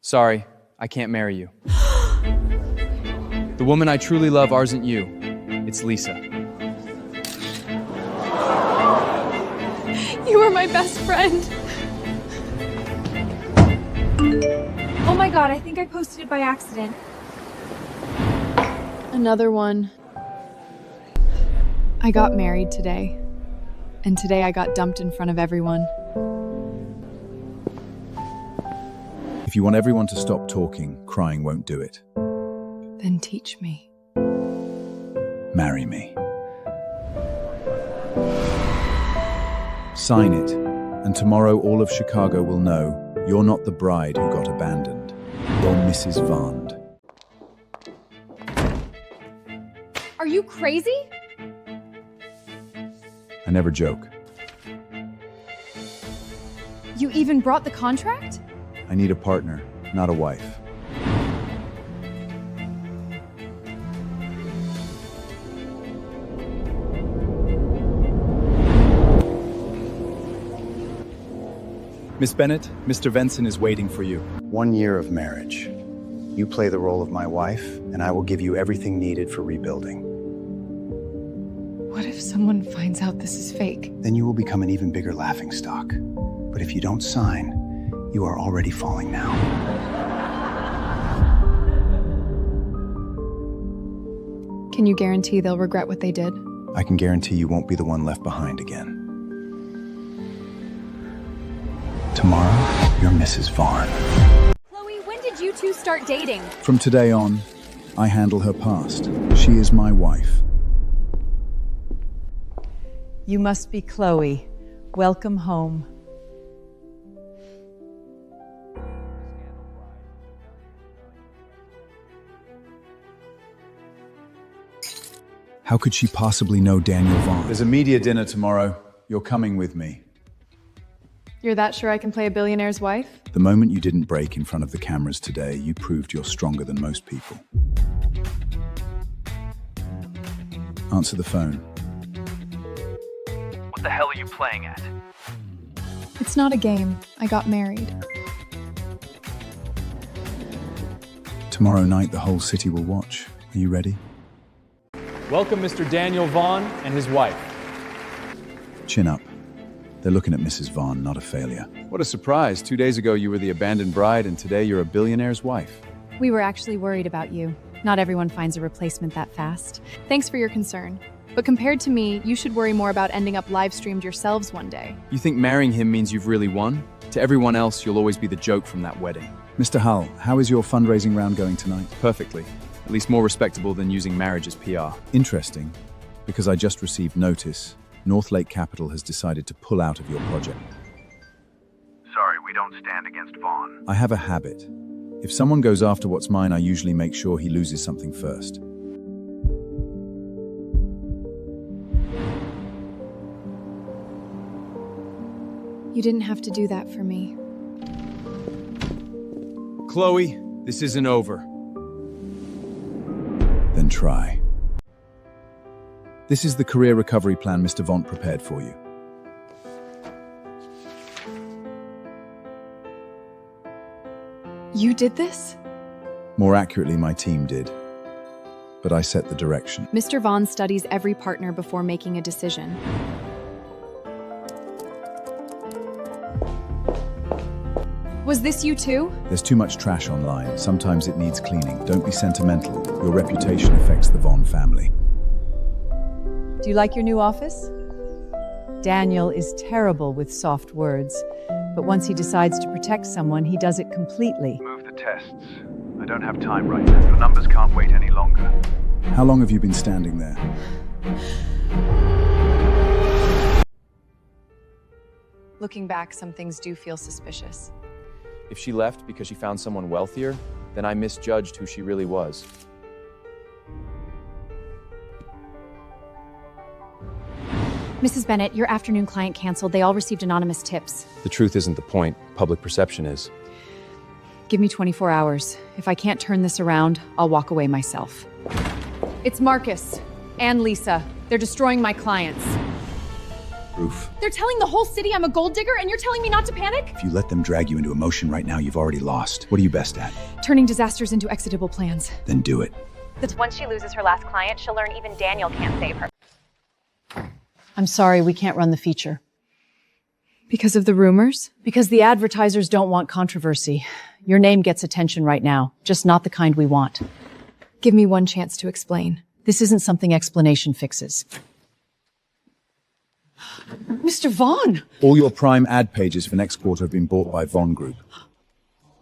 Sorry, I can't marry you. The woman I truly love isn't you. It's Lisa. You are my best friend. Oh my god, I think I posted it by accident. Another one. I got married today. And today I got dumped in front of everyone. If you want everyone to stop talking, crying won't do it. Then teach me. Marry me. Sign it, and tomorrow all of Chicago will know you're not the bride who got abandoned. You're Mrs. Vond. Are you crazy? I never joke. You even brought the contract? I need a partner, not a wife. Miss Bennett, Mr. Venson is waiting for you. 1 year of marriage. You play the role of my wife, and I will give you everything needed for rebuilding. What if someone finds out this is fake? Then you will become an even bigger laughingstock. But if you don't sign, you are already falling now. Can you guarantee they'll regret what they did? I can guarantee you won't be the one left behind again. Tomorrow, you're Mrs. Vaughn. Chloe, when did you two start dating? From today on, I handle her past. She is my wife. You must be Chloe. Welcome home. How could she possibly know Daniel Vaughn? There's a media dinner tomorrow. You're coming with me. You're that sure I can play a billionaire's wife? The moment you didn't break in front of the cameras today, you proved you're stronger than most people. Answer the phone. What the hell are you playing at? It's not a game. I got married. Tomorrow night, the whole city will watch. Are you ready? Welcome Mr. Daniel Vaughn and his wife. Chin up. They're looking at Mrs. Vaughn, not a failure. What a surprise. 2 days ago, you were the abandoned bride, and today you're a billionaire's wife. We were actually worried about you. Not everyone finds a replacement that fast. Thanks for your concern. But compared to me, you should worry more about ending up live-streamed yourselves one day. You think marrying him means you've really won? To everyone else, you'll always be the joke from that wedding. Mr. Hull, how is your fundraising round going tonight? Perfectly. At least more respectable than using marriage as PR. Interesting, because I just received notice. Northlake Capital has decided to pull out of your project. Sorry, we don't stand against Vaughn. I have a habit. If someone goes after what's mine, I usually make sure he loses something first. You didn't have to do that for me. Chloe, this isn't over. Then try. This is the career recovery plan Mr. Vaughn prepared for you. You did this? More accurately, my team did. But I set the direction. Mr. Vaughn studies every partner before making a decision. Was this you too? There's too much trash online. Sometimes it needs cleaning. Don't be sentimental. Your reputation affects the Vaughn family. Do you like your new office? Daniel is terrible with soft words, but once he decides to protect someone, he does it completely. Move the tests. I don't have time right now. Your numbers can't wait any longer. How long have you been standing there? Looking back, some things do feel suspicious. If she left because she found someone wealthier, then I misjudged who she really was. Mrs. Bennett, your afternoon client canceled. They all received anonymous tips. The truth isn't the point. Public perception is. Give me 24 hours. If I can't turn this around, I'll walk away myself. It's Marcus and Lisa. They're destroying my clients. Proof? They're telling the whole city I'm a gold digger, and you're telling me not to panic? If you let them drag you into emotion right now, you've already lost. What are you best at? Turning disasters into executable plans. Then do it. Once she loses her last client, she'll learn even Daniel can't save her. I'm sorry, we can't run the feature. Because of the rumors? Because the advertisers don't want controversy. Your name gets attention right now, just not the kind we want. Give me one chance to explain. This isn't something explanation fixes. Mr. Vaughn! All your prime ad pages for next quarter have been bought by Von Group.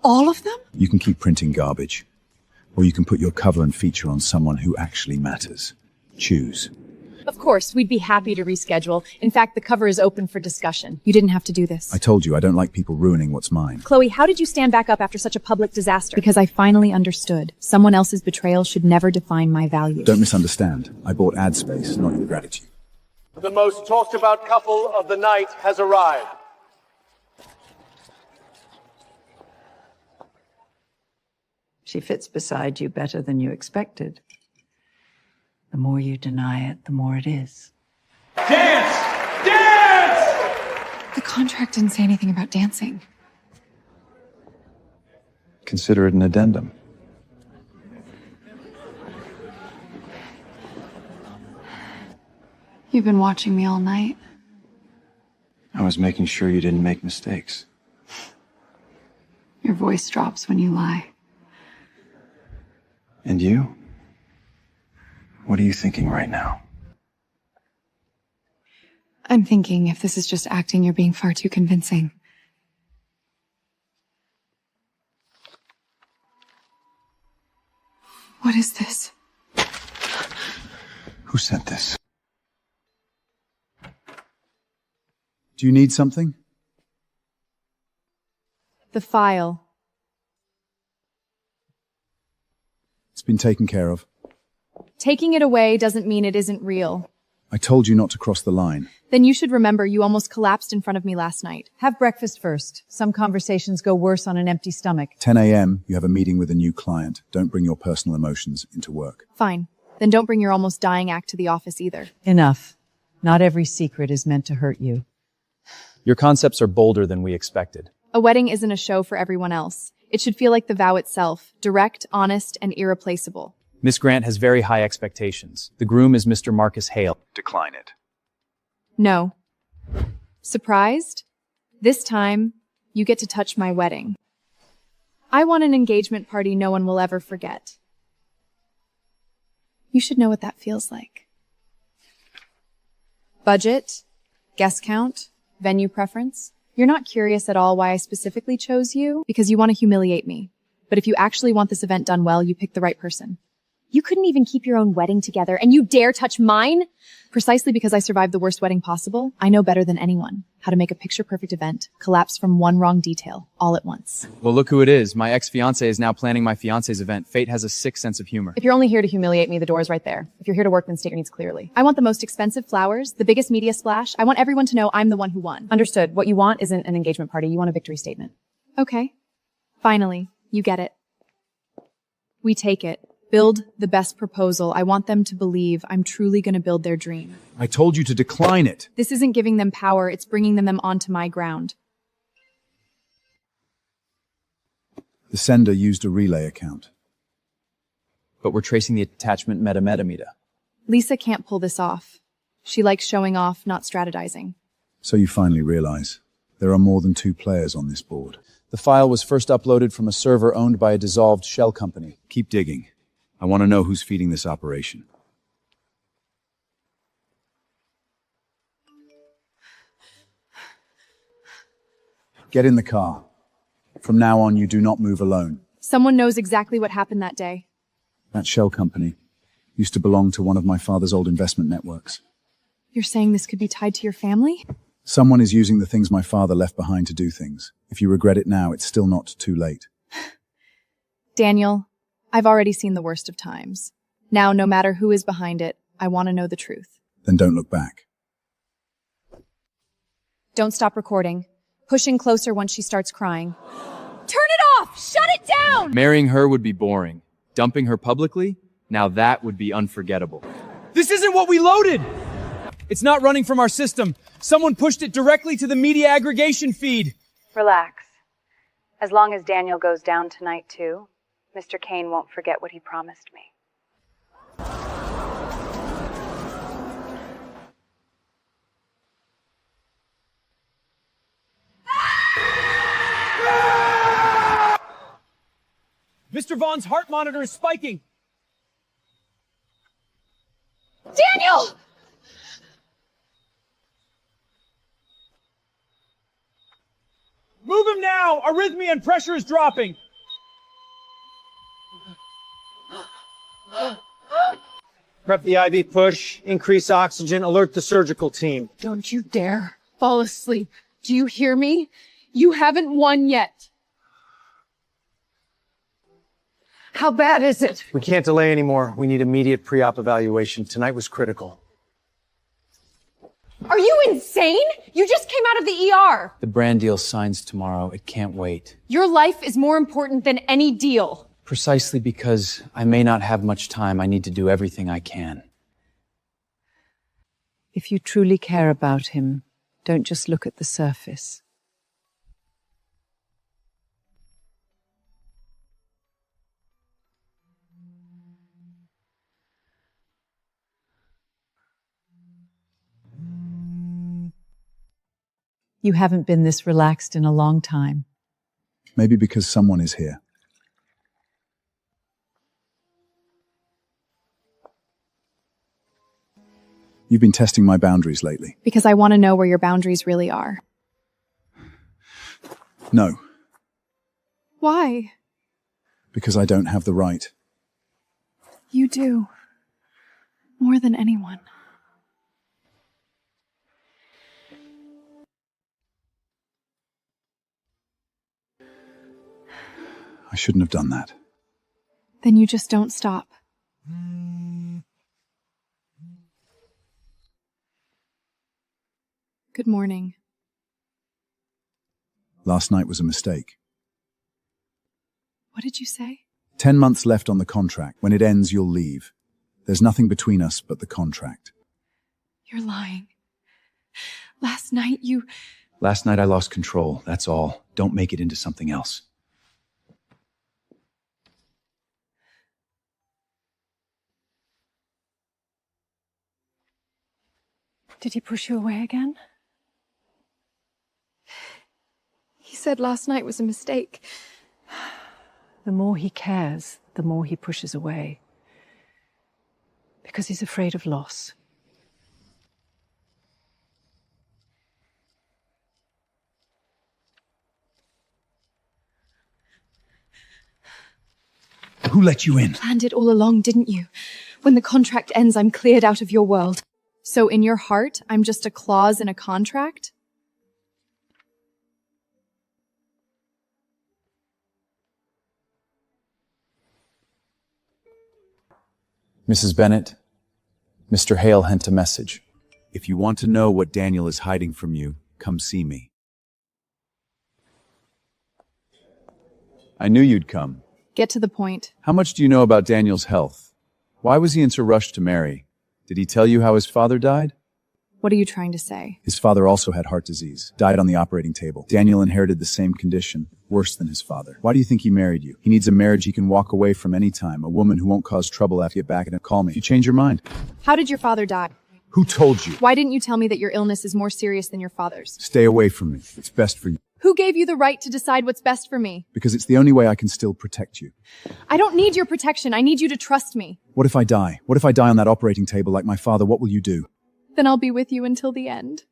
All of them? You can keep printing garbage. Or you can put your cover and feature on someone who actually matters. Choose. Of course, we'd be happy to reschedule. In fact, the cover is open for discussion. You didn't have to do this. I told you I don't like people ruining what's mine. Chloe, how did you stand back up after such a public disaster? Because I finally understood. Someone else's betrayal should never define my value. Don't misunderstand. I bought ad space, not your gratitude. The most talked about couple of the night has arrived. She fits beside you better than you expected. The more you deny it, the more it is. Dance! Dance! The contract didn't say anything about dancing. Consider it an addendum. You've been watching me all night. I was making sure you didn't make mistakes. Your voice drops when you lie. And you? What are you thinking right now? I'm thinking if this is just acting, you're being far too convincing. What is this? Who sent this? Do you need something? The file. It's been taken care of. Taking it away doesn't mean it isn't real. I told you not to cross the line. Then you should remember you almost collapsed in front of me last night. Have breakfast first. Some conversations go worse on an empty stomach. 10 a.m., you have a meeting with a new client. Don't bring your personal emotions into work. Fine. Then don't bring your almost dying act to the office either. Enough. Not every secret is meant to hurt you. Your concepts are bolder than we expected. A wedding isn't a show for everyone else. It should feel like the vow itself, direct, honest, and irreplaceable. Miss Grant has very high expectations. The groom is Mr. Marcus Hale. Decline it. No. Surprised? This time, you get to touch my wedding. I want an engagement party no one will ever forget. You should know what that feels like. Budget, guest count, venue preference. You're not curious at all why I specifically chose you, because you want to humiliate me. But if you actually want this event done well, you pick the right person. You couldn't even keep your own wedding together, and you dare touch mine? Precisely because I survived the worst wedding possible, I know better than anyone how to make a picture-perfect event collapse from one wrong detail all at once. Well, look who it is. My ex-fiancé is now planning my fiancé's event. Fate has a sick sense of humor. If you're only here to humiliate me, the door is right there. If you're here to work, then state your needs clearly. I want the most expensive flowers, the biggest media splash. I want everyone to know I'm the one who won. Understood. What you want isn't an engagement party. You want a victory statement. Okay. Finally, you get it. We take it. Build the best proposal. I want them to believe I'm truly going to build their dream. I told you to decline it. This isn't giving them power, it's bringing them onto my ground. The sender used a relay account. But we're tracing the attachment meta. Lisa can't pull this off. She likes showing off, not strategizing. So you finally realize there are more than 2 players on this board. The file was first uploaded from a server owned by a dissolved shell company. Keep digging. I want to know who's feeding this operation. Get in the car. From now on, you do not move alone. Someone knows exactly what happened that day. That shell company used to belong to one of my father's old investment networks. You're saying this could be tied to your family? Someone is using the things my father left behind to do things. If you regret it now, it's still not too late. Daniel, I've already seen the worst of times. Now, no matter who is behind it, I want to know the truth. Then don't look back. Don't stop recording. Pushing closer once she starts crying. Turn it off! Shut it down! Marrying her would be boring. Dumping her publicly? Now that would be unforgettable. This isn't what we loaded! It's not running from our system. Someone pushed it directly to the media aggregation feed. Relax. As long as Daniel goes down tonight too, Mr. Kane won't forget what he promised me. Mr. Vaughn's heart monitor is spiking. Daniel! Move him now! Arrhythmia and pressure is dropping. Prep the IV push, increase oxygen, alert the surgical team. Don't you dare fall asleep. Do you hear me? You haven't won yet. How bad is it? We can't delay anymore. We need immediate pre-op evaluation. Tonight was critical. Are you insane? You just came out of the ER. The brand deal signs tomorrow. It can't wait. Your life is more important than any deal. Precisely because I may not have much time, I need to do everything I can. If you truly care about him, don't just look at the surface. You haven't been this relaxed in a long time. Maybe because someone is here. You've been testing my boundaries lately. Because I want to know where your boundaries really are. No, Why? because I don't have the right. You do. More than anyone. I shouldn't have done that. Then you just don't stop. Good morning. Last night was a mistake. What did you say? 10 months left on the contract. When it ends, you'll leave. There's nothing between us but the contract. You're lying. Last night you... Last night I lost control, that's all. Don't make it into something else. Did he push you away again? He said last night was a mistake. The more he cares, the more he pushes away. Because he's afraid of loss. Who let you in? Planned it all along, didn't you? When the contract ends, I'm cleared out of your world. So in your heart, I'm just a clause in a contract? Mrs. Bennett, Mr. Hale sent a message. If you want to know what Daniel is hiding from you, come see me. I knew you'd come. Get to the point. How much do you know about Daniel's health? Why was he in such a rush to marry? Did he tell you how his father died? What are you trying to say? His father also had heart disease, died on the operating table. Daniel inherited the same condition, worse than his father. Why do you think he married you? He needs a marriage he can walk away from any time, a woman who won't cause trouble after you get back and call me. If you change your mind. How did your father die? Who told you? Why didn't you tell me that your illness is more serious than your father's? Stay away from me. It's best for you. Who gave you the right to decide what's best for me? Because it's the only way I can still protect you. I don't need your protection. I need you to trust me. What if I die? What if I die on that operating table like my father? What will you do? Then I'll be with you until the end.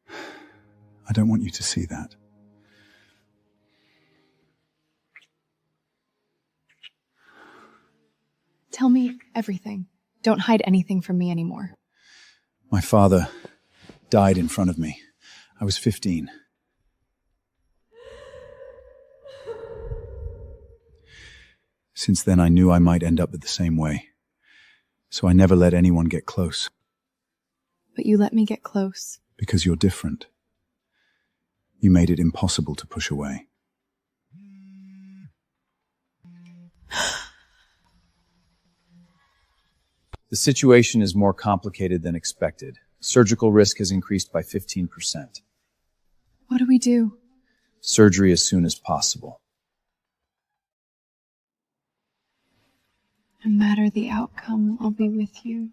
I don't want you to see that. Tell me everything. Don't hide anything from me anymore. My father died in front of me. I was 15. Since then, I knew I might end up the same way. So I never let anyone get close. But you let me get close. Because you're different. You made it impossible to push away. The situation is more complicated than expected. Surgical risk has increased by 15%. What do we do? Surgery as soon as possible. No matter the outcome, I'll be with you.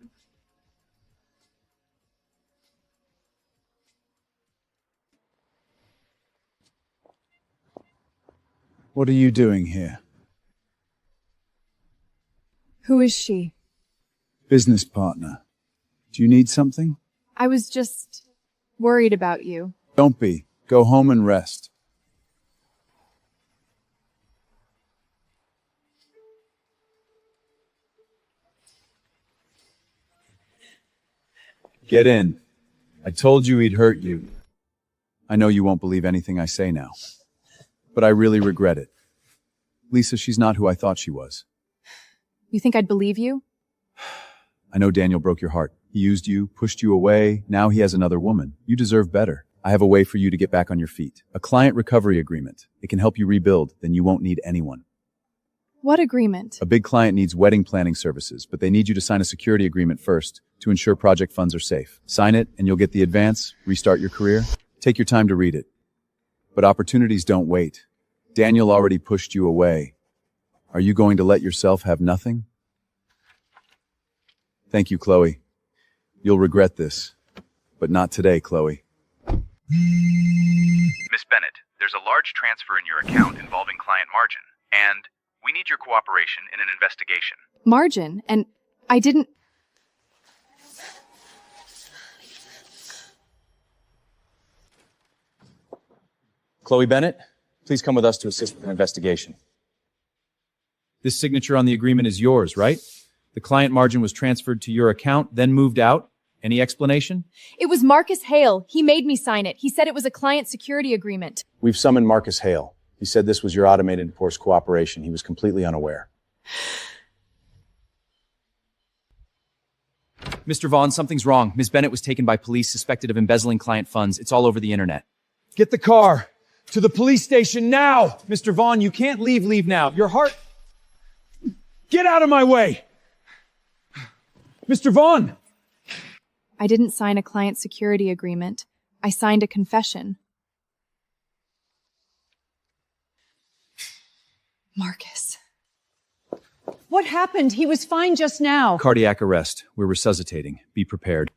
What are you doing here? Who is she? Business partner. Do you need something? I was just worried about you. Don't be. Go home and rest. Get in. I told you he'd hurt you. I know you won't believe anything I say now, but I really regret it. Lisa, she's not who I thought she was. You think I'd believe you? I know Daniel broke your heart. He used you, pushed you away. Now he has another woman. You deserve better. I have a way for you to get back on your feet. A client recovery agreement. It can help you rebuild. Then you won't need anyone. What agreement? A big client needs wedding planning services, but they need you to sign a security agreement first to ensure project funds are safe. Sign it and you'll get the advance, restart your career. Take your time to read it. But opportunities don't wait. Daniel already pushed you away. Are you going to let yourself have nothing? Thank you, Chloe. You'll regret this, but not today, Chloe. Miss Bennett, there's a large transfer in your account involving client margin, and we need your cooperation in an investigation. Margin? And I didn't... Chloe Bennett, please come with us to assist with an investigation. This signature on the agreement is yours, right? The client margin was transferred to your account, then moved out. Any explanation? It was Marcus Hale. He made me sign it. He said it was a client security agreement. We've summoned Marcus Hale. He said this was your automated enforced cooperation. He was completely unaware. Mr. Vaughn, something's wrong. Ms. Bennett was taken by police suspected of embezzling client funds. It's all over the internet. Get the car to the police station now! Mr. Vaughn, you can't leave now. Your heart... Get out of my way! Mr. Vaughn! I didn't sign a client security agreement. I signed a confession. Marcus. What happened? He was fine just now. Cardiac arrest. We're resuscitating. Be prepared.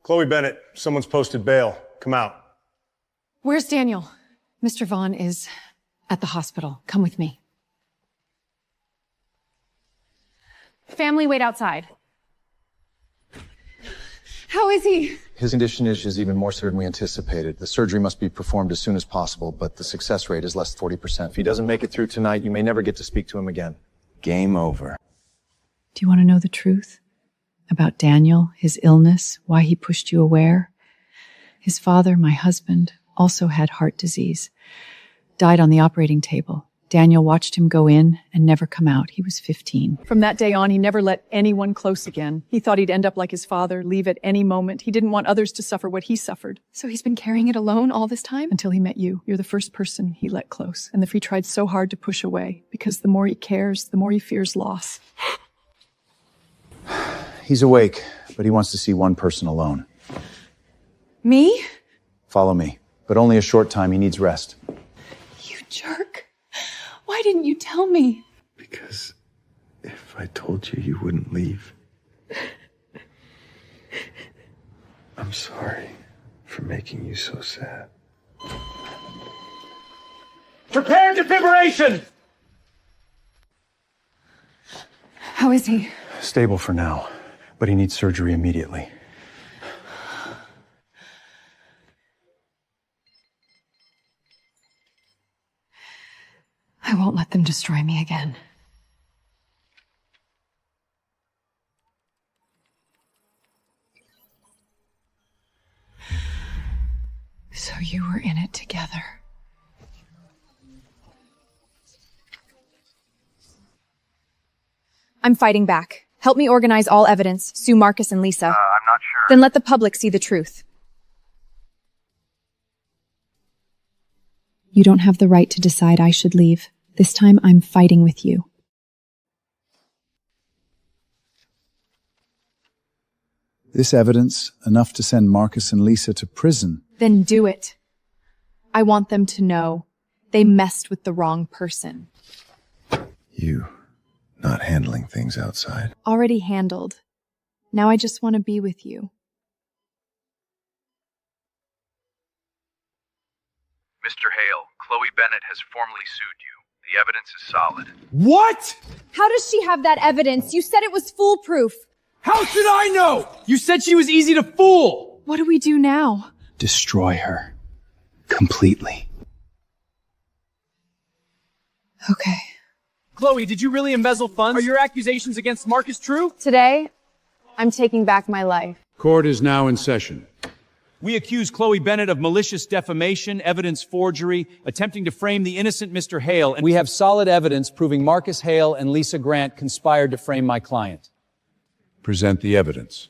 Chloe Bennett, someone's posted bail. Come out. Where's Daniel? Mr. Vaughn is at the hospital. Come with me. Family, wait outside. How is he? His condition is even more severe than we anticipated. The surgery must be performed as soon as possible, but the success rate is less than 40%. If he doesn't make it through tonight, you may never get to speak to him again. Game over. Do you want to know the truth? About Daniel, his illness, why he pushed you away? His father, my husband, also had heart disease. Died on the operating table. Daniel watched him go in and never come out. He was 15. From that day on, he never let anyone close again. He thought he'd end up like his father, leave at any moment. He didn't want others to suffer what he suffered. So he's been carrying it alone all this time? Until he met you. You're the first person he let close. And he tried so hard to push away, because the more he cares, the more he fears loss. He's awake, but he wants to see one person alone. Me? Follow me. But only a short time. He needs rest. You jerk. Why didn't you tell me? Because if I told you, you wouldn't leave. I'm sorry for making you so sad. Prepare defibrillation! How is he? Stable for now, but he needs surgery immediately. I won't let them destroy me again. So you were in it together. I'm fighting back. Help me organize all evidence, sue Marcus and Lisa. I'm not sure. Then let the public see the truth. You don't have the right to decide I should leave. This time I'm fighting with you. This evidence, enough to send Marcus and Lisa to prison. Then do it. I want them to know they messed with the wrong person. You not handling things outside. Already handled. Now I just want to be with you. Mr. Hale, Chloe Bennett has formally sued you. The evidence is solid. What? How does she have that evidence? You said it was foolproof. How should I know? You said she was easy to fool. What do we do now? Destroy her. Completely. Okay. Chloe, did you really embezzle funds? Are your accusations against Marcus true? Today, I'm taking back my life. Court is now in session. We accuse Chloe Bennett of malicious defamation, evidence forgery, attempting to frame the innocent Mr. Hale, and we have solid evidence proving Marcus Hale and Lisa Grant conspired to frame my client. Present the evidence.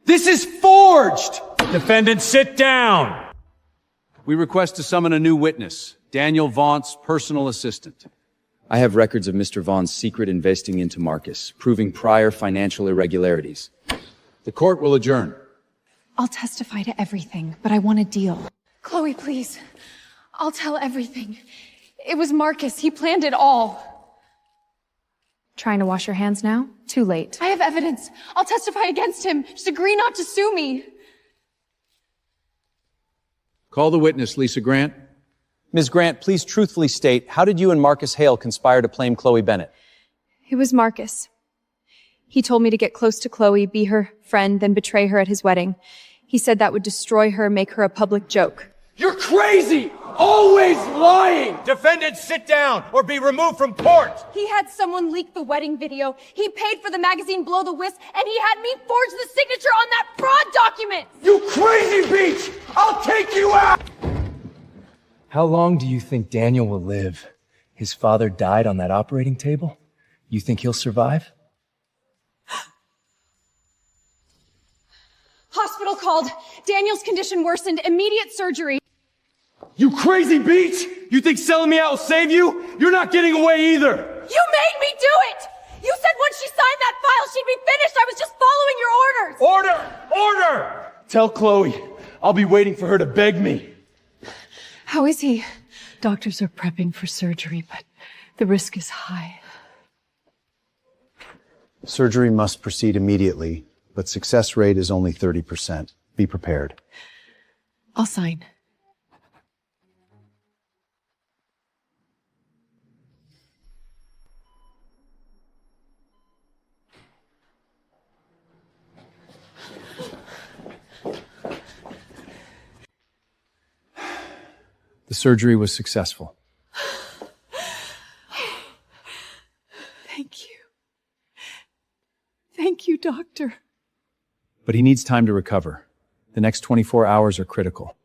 This is forged! Defendant, sit down! We request to summon a new witness, Daniel Vaughn's personal assistant. I have records of Mr. Vaughn's secret investing into Marcus, proving prior financial irregularities. The court will adjourn. I'll testify to everything, but I want a deal. Chloe, please. I'll tell everything. It was Marcus. He planned it all. Trying to wash your hands now? Too late. I have evidence. I'll testify against him. Just agree not to sue me. Call the witness, Lisa Grant. Ms. Grant, please truthfully state, how did you and Marcus Hale conspire to blame Chloe Bennett? It was Marcus. He told me to get close to Chloe, be her friend, then betray her at his wedding. He said that would destroy her, make her a public joke. You're crazy! Always lying! Defendant, sit down or be removed from court! He had someone leak the wedding video. He paid for the magazine Blow the Whisk, and he had me forge the signature on that fraud document! You crazy beach! I'll take you out! How long do you think Daniel will live? His father died on that operating table? You think he'll survive? Hospital called. Daniel's condition worsened. Immediate surgery. You crazy beach! You think selling me out will save you? You're not getting away either! You made me do it! You said once she signed that file, she'd be finished. I was just following your orders. Order! Tell Chloe I'll be waiting for her to beg me. How is he? Doctors are prepping for surgery, but the risk is high. Surgery must proceed immediately, but success rate is only 30%. Be prepared. I'll sign. The surgery was successful. Thank you. Thank you, doctor. But he needs time to recover. The next 24 hours are critical.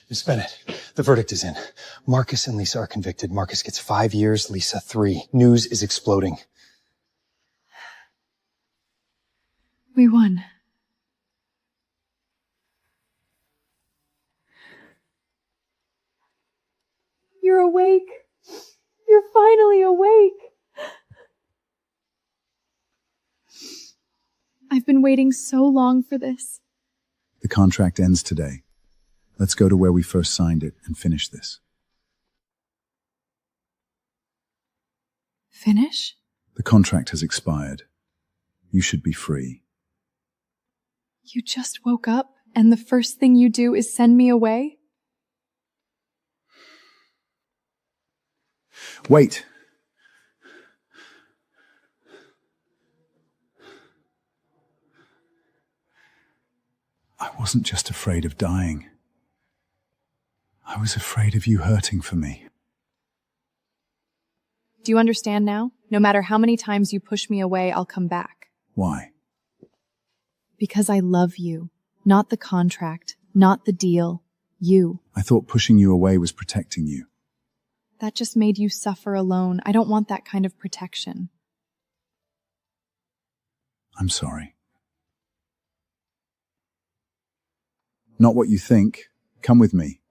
Miss Bennett, the verdict is in. Marcus and Lisa are convicted. Marcus gets 5 years, Lisa 3. News is exploding. We won. You're awake. You're finally awake. I've been waiting so long for this. The contract ends today. Let's go to where we first signed it and finish this. Finish? The contract has expired. You should be free. You just woke up and the first thing you do is send me away? Wait. I wasn't just afraid of dying. I was afraid of you hurting for me. Do you understand now? No matter how many times you push me away, I'll come back. Why? Because I love you. Not the contract, not the deal. You. I thought pushing you away was protecting you. That just made you suffer alone. I don't want that kind of protection. I'm sorry. Not what you think. Come with me.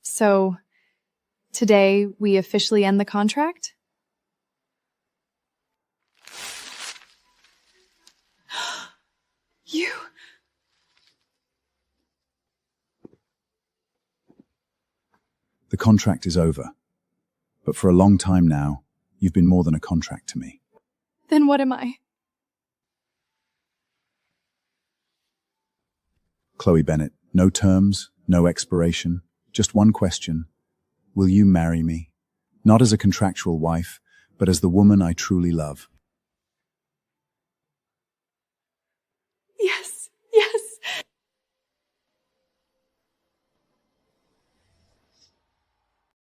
So, today we officially end the contract? You... The contract is over. But for a long time now, you've been more than a contract to me. Then what am I? Chloe Bennett, no terms, no expiration, just one question. Will you marry me? Not as a contractual wife, but as the woman I truly love.